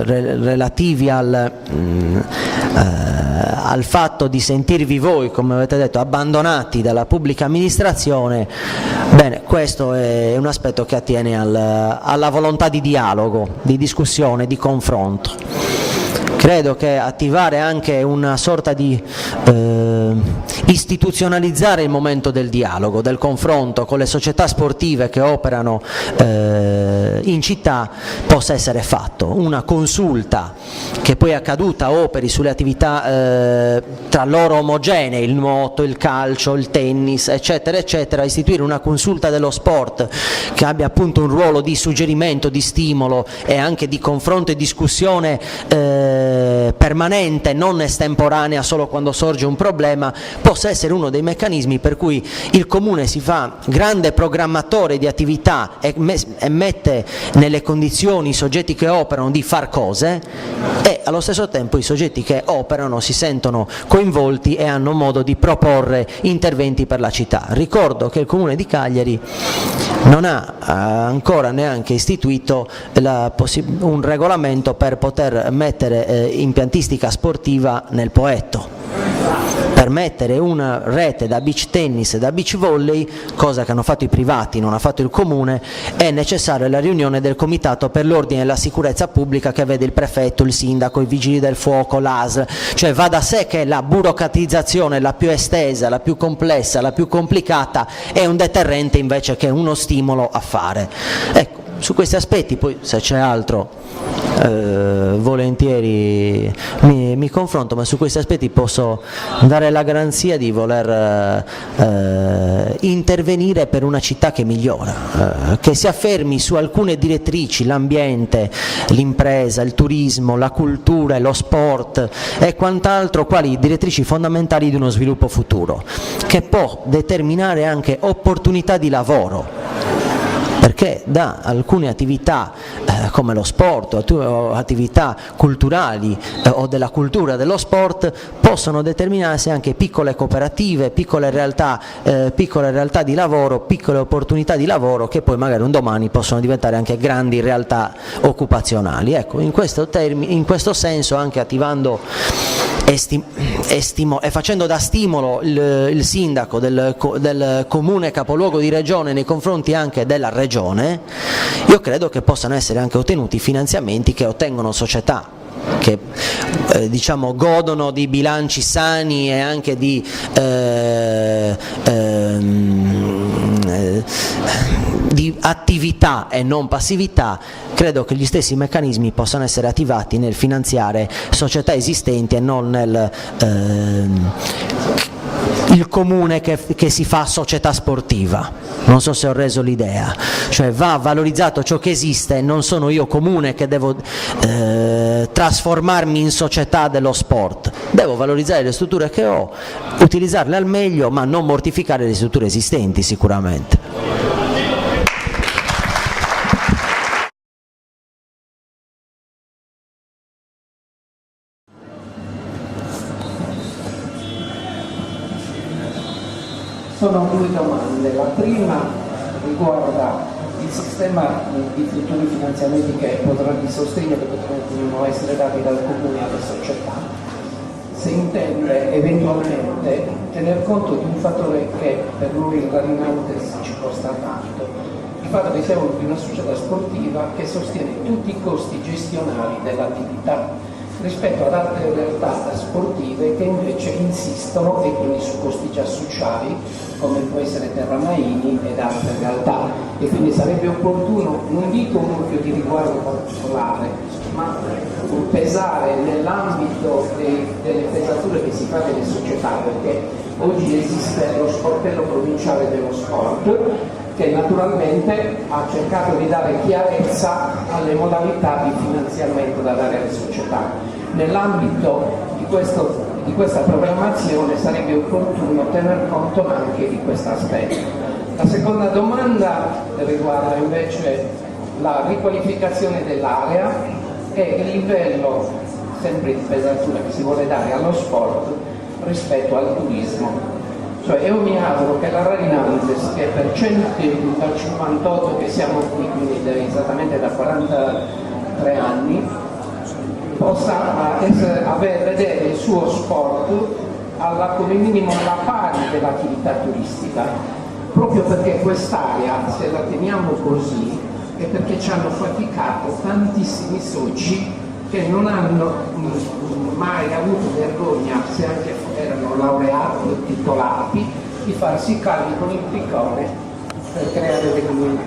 relativi al fatto di sentirvi voi, come avete detto, abbandonati dalla pubblica amministrazione, bene, questo è un aspetto che attiene alla volontà di dialogo, di discussione, di confronto. Credo che attivare anche una sorta di istituzionalizzare il momento del dialogo, del confronto con le società sportive che operano in città possa essere fatto. Una consulta che poi è accaduta operi sulle attività tra loro omogenee, il nuoto, il calcio, il tennis, eccetera, eccetera, istituire una consulta dello sport che abbia appunto un ruolo di suggerimento, di stimolo e anche di confronto e discussione permanente, non estemporanea solo quando sorge un problema, possa essere uno dei meccanismi per cui il Comune si fa grande programmatore di attività e mette nelle condizioni i soggetti che operano di far cose, e allo stesso tempo i soggetti che operano si sentono coinvolti e hanno modo di proporre interventi per la città. Ricordo che il Comune di Cagliari non ha ancora neanche istituito un regolamento per poter mettere impiantistica sportiva nel Poetto. Per mettere una rete da beach tennis e da beach volley, cosa che hanno fatto i privati, non ha fatto il Comune, è necessaria la riunione del Comitato per l'Ordine e la Sicurezza Pubblica, che vede il prefetto, il sindaco, i vigili del fuoco, l'ASL, cioè va da sé che la burocratizzazione, la più estesa, la più complessa, la più complicata, è un deterrente invece che uno stimolo a fare. Ecco, su questi aspetti poi, se c'è altro, volentieri mi confronto, ma su questi aspetti posso dare la garanzia di voler intervenire per una città che migliora, che si affermi su alcune direttrici, l'ambiente, l'impresa, il turismo, la cultura e lo sport e quant'altro, quali direttrici fondamentali di uno sviluppo futuro, che può determinare anche opportunità di lavoro, perché da alcune attività come lo sport o attività culturali o della cultura dello sport possono determinarsi anche piccole cooperative, piccole realtà di lavoro, piccole opportunità di lavoro che poi magari un domani possono diventare anche grandi realtà occupazionali. Ecco, in questo senso, anche attivando e facendo da stimolo il sindaco del comune capoluogo di regione nei confronti anche della regione, io credo che possano essere anche ottenuti finanziamenti che ottengono società che diciamo godono di bilanci sani e anche di attività e non passività. Credo che gli stessi meccanismi possano essere attivati nel finanziare società esistenti e non nel il comune che si fa società sportiva. Non so se ho reso l'idea, cioè va valorizzato ciò che esiste, non sono io comune che devo trasformarmi in società dello sport, devo valorizzare le strutture che ho, utilizzarle al meglio, ma non mortificare le strutture esistenti sicuramente. Sono due domande. La prima riguarda il sistema di futuri finanziamenti di sostegno che potranno essere dati dal Comune alle società. Se intende eventualmente tener conto di un fattore che per noi in Radinantes ci costa tanto, il fatto che siamo di una società sportiva che sostiene tutti i costi gestionali dell'attività, rispetto ad altre realtà sportive che invece insistono, e quindi su costi già sociali, come può essere Terramaini ed altre realtà, e quindi sarebbe opportuno, non dico un occhio di riguardo particolare, ma pesare nell'ambito delle pesature che si fa delle società, perché oggi esiste lo sportello provinciale dello sport, che naturalmente ha cercato di dare chiarezza alle modalità di finanziamento da dare alle società. Nell'ambito di questa programmazione sarebbe opportuno tener conto anche di questo aspetto. La seconda domanda riguarda invece la riqualificazione dell'area e il livello sempre di pesatura che si vuole dare allo sport rispetto al turismo. Cioè io mi auguro che la Radinantes, che per dal 58 che siamo qui, quindi esattamente da 40 3 anni, possa vedere il suo sport come minimo alla pari dell'attività turistica, proprio perché quest'area, se la teniamo così, è perché ci hanno faticato tantissimi soci che non hanno mai avuto vergogna, se anche erano laureati o titolati, di farsi calli con il piccone per creare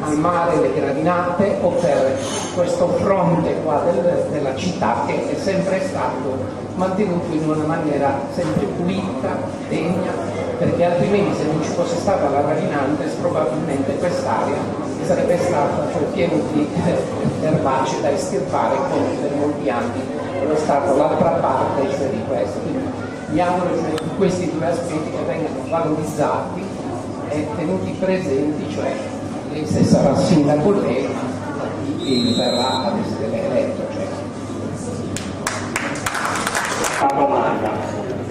al mare le gradinate o per questo fronte qua della città che è sempre stato mantenuto in una maniera sempre pulita, degna, perché altrimenti se non ci fosse stata la Radinantes probabilmente quest'area sarebbe stata piena di erbacee da estirpare come per molti anni è stato l'altra parte di questo. Quindi mi auguro che questi due aspetti che vengano valorizzati e tenuti presenti, cioè lei se sarà sindaco lei, chi verrà ad essere eletto. Una domanda.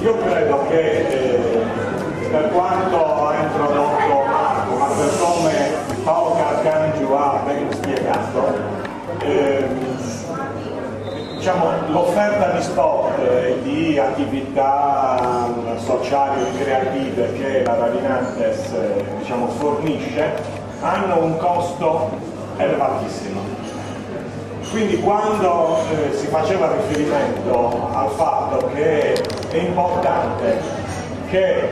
Io credo che per quanto ha introdotto Marco, ma per come Paolo Carcangiu ha ben spiegato, diciamo, l'offerta di sport e di attività sociali e creative che la Radinantes diciamo, fornisce hanno un costo elevatissimo. Quindi quando si faceva riferimento al fatto che è importante che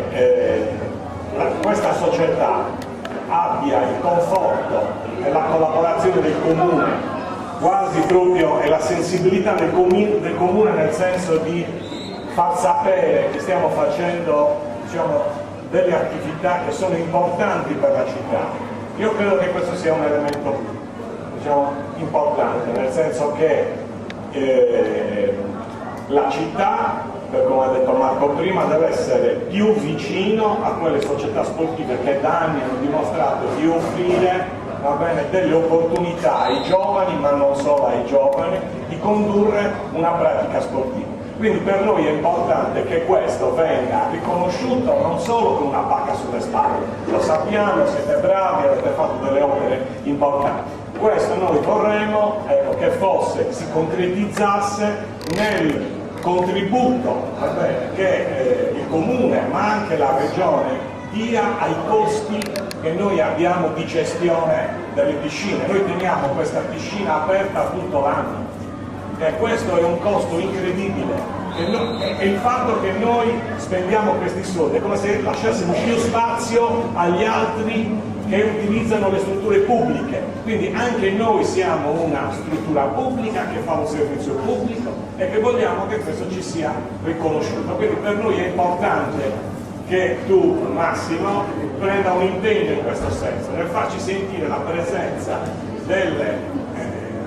questa società abbia il conforto e la collaborazione del comune, quasi proprio e la sensibilità del comune nel senso di far sapere che stiamo facendo diciamo, delle attività che sono importanti per la città, io credo che questo sia un elemento importante, nel senso che la città, per come ha detto Marco prima, deve essere più vicino a quelle società sportive che da anni hanno dimostrato di offrire delle opportunità ai giovani, ma non solo ai giovani, di condurre una pratica sportiva. Quindi per noi è importante che questo venga riconosciuto non solo con una pacca sulle spalle, lo sappiamo, siete bravi, avete fatto delle opere importanti. Questo noi vorremmo che si concretizzasse nel contributo che il Comune ma anche la Regione dia ai costi che noi abbiamo di gestione delle piscine. Noi teniamo questa piscina aperta tutto l'anno e questo è un costo incredibile. E il fatto che noi spendiamo questi soldi è come se lasciassimo più spazio agli altri che utilizzano le strutture pubbliche, quindi anche noi siamo una struttura pubblica che fa un servizio pubblico e che vogliamo che questo ci sia riconosciuto. Quindi per noi è importante che tu, Massimo, prenda un impegno in questo senso, nel farci sentire la presenza delle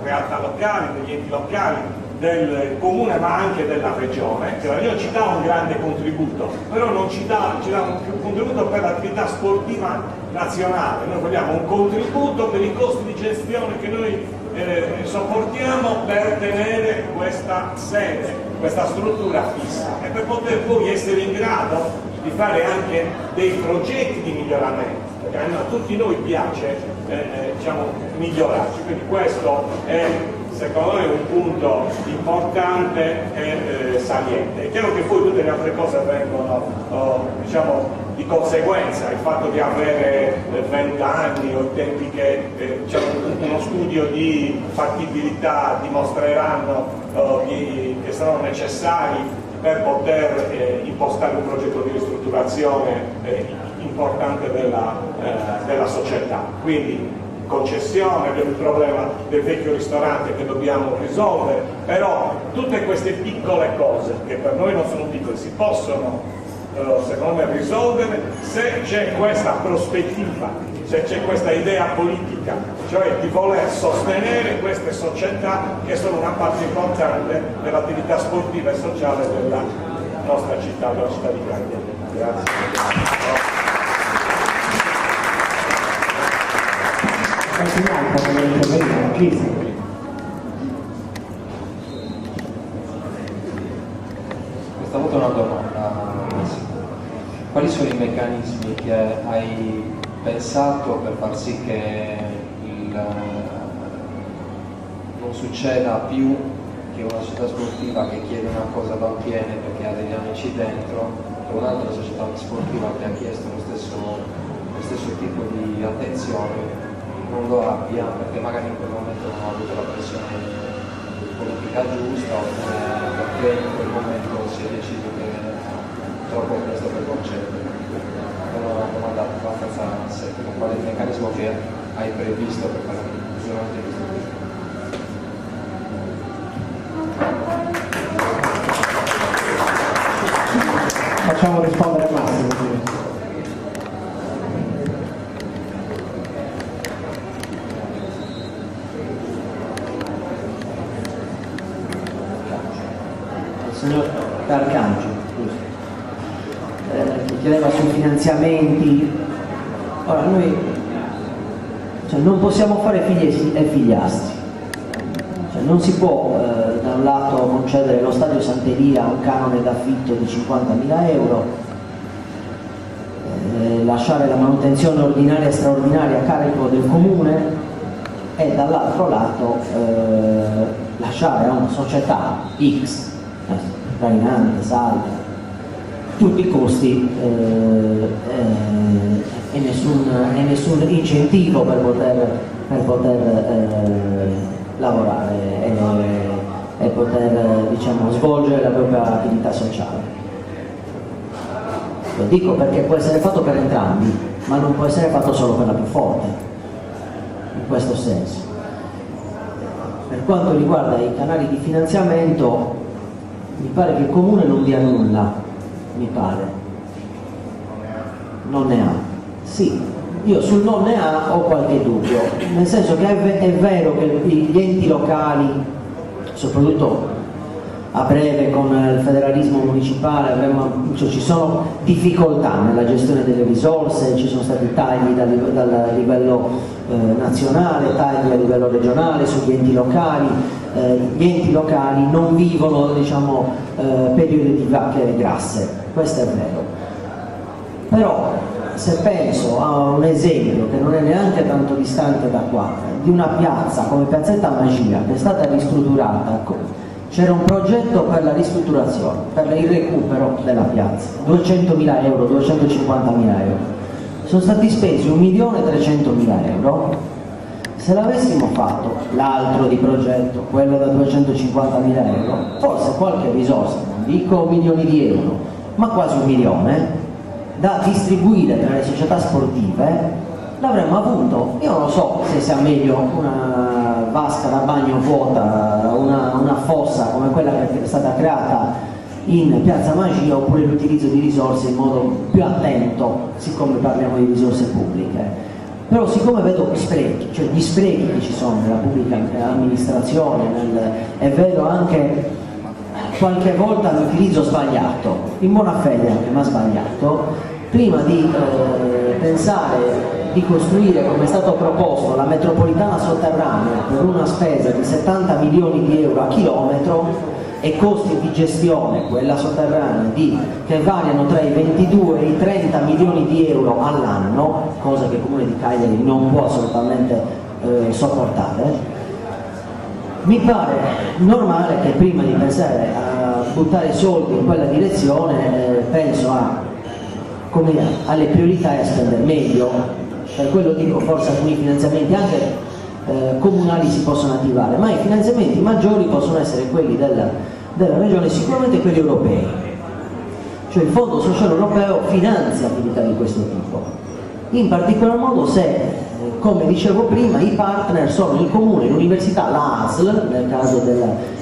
realtà locali, degli enti locali, del comune ma anche della regione, che la regione ci dà un grande contributo, però non ci dà un contributo per l'attività sportiva nazionale, noi vogliamo un contributo per i costi di gestione che noi sopportiamo per tenere questa sede, questa struttura fissa e per poter poi essere in grado di fare anche dei progetti di miglioramento, perché a tutti noi piace migliorarci, quindi questo è secondo me un punto importante e saliente. È chiaro che poi tutte le altre cose vengono di conseguenza, il fatto di avere 20 anni o i tempi che uno studio di fattibilità dimostreranno che saranno necessari per poter impostare un progetto di ristrutturazione importante della società. Quindi concessione, del problema del vecchio ristorante che dobbiamo risolvere, però tutte queste piccole cose che per noi non sono piccole si possono secondo me risolvere se c'è questa prospettiva, se c'è questa idea politica, cioè di voler sostenere queste società che sono una parte importante dell'attività sportiva e sociale della nostra città, della città di Cagliari. Grazie. Questa volta una domanda. Quali sono i meccanismi che hai pensato per far sì che il non succeda più che una società sportiva che chiede una cosa la ottiene perché ha degli amici dentro e un'altra società sportiva che ha chiesto lo stesso tipo di attenzione non lo abbia perché magari in quel momento non ha avuto la pressione politica giusta oppure perché in quel momento si è deciso che è troppo presto per concedere. È una domanda abbastanza semplice, qual è il meccanismo che hai previsto per fare un funzionamento di questo tipo? Facciamo rispondere Massimo. Il signor D'Arcangelo, chiedeva sui finanziamenti. Ora noi non possiamo fare figli e figliastri, non si può da un lato concedere lo stadio Sant'Elia a un canone d'affitto di 50.000 euro, lasciare la manutenzione ordinaria e straordinaria a carico del comune e dall'altro lato lasciare a una società X, trainante, salda, tutti i costi e nessun incentivo per poter lavorare e poter svolgere la propria attività sociale. Lo dico perché può essere fatto per entrambi, ma non può essere fatto solo per la più forte, in questo senso. Per quanto riguarda i canali di finanziamento, mi pare che il comune non dia nulla, mi pare. Non ne ha. Sì, io sul non ne ha ho qualche dubbio, nel senso che è vero che gli enti locali, soprattutto a breve con il federalismo municipale, ci sono difficoltà nella gestione delle risorse, ci sono stati tagli dal livello nazionale, tagli a livello regionale sugli enti locali. Gli enti locali non vivono periodi di vacche grasse, questo è vero. Però se penso a un esempio che non è neanche tanto distante da qua, di una piazza come Piazzetta Magia che è stata ristrutturata, c'era un progetto per la ristrutturazione, per il recupero della piazza, 200.000 euro, 250.000 euro, sono stati spesi 1.300.000 euro. Se l'avessimo fatto l'altro di progetto, quello da 250.000 euro, forse qualche risorsa, non dico milioni di euro, ma quasi 1 milione, da distribuire tra le società sportive, l'avremmo avuto. Io non lo so se sia meglio una vasca da bagno vuota, una fossa come quella che è stata creata in Piazza Magia, oppure l'utilizzo di risorse in modo più attento, siccome parliamo di risorse pubbliche. Però siccome vedo sprechi, cioè gli sprechi che ci sono nella pubblica amministrazione, è vero anche qualche volta l'utilizzo sbagliato, in buona fede anche, ma sbagliato, prima di pensare di costruire, come è stato proposto, la metropolitana sotterranea per una spesa di 70 milioni di euro a chilometro e costi di gestione, quella sotterranea, che variano tra i 22 e i 30 milioni di euro all'anno, cosa che il Comune di Cagliari non può assolutamente sopportare, mi pare normale che prima di pensare a buttare soldi in quella direzione penso alle priorità e a spendere meglio. Per quello dico, forse alcuni finanziamenti anche comunali si possono attivare, ma i finanziamenti maggiori possono essere quelli della regione, sicuramente quelli europei. Cioè il Fondo Sociale Europeo finanzia attività di questo tipo, in particolar modo se, come dicevo prima, i partner sono il comune, l'università, la ASL, nel caso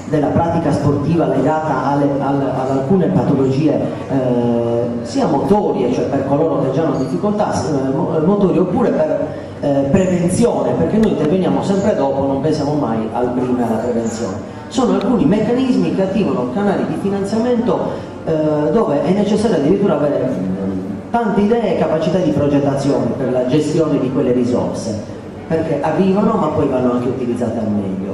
della pratica sportiva legata ad alcune patologie sia motorie, cioè per coloro che già hanno difficoltà motorie, oppure per prevenzione, perché noi interveniamo sempre dopo, non pensiamo mai al prima e alla prevenzione. Sono alcuni meccanismi che attivano canali di finanziamento dove è necessario addirittura avere tante idee e capacità di progettazione per la gestione di quelle risorse, perché arrivano ma poi vanno anche utilizzate al meglio.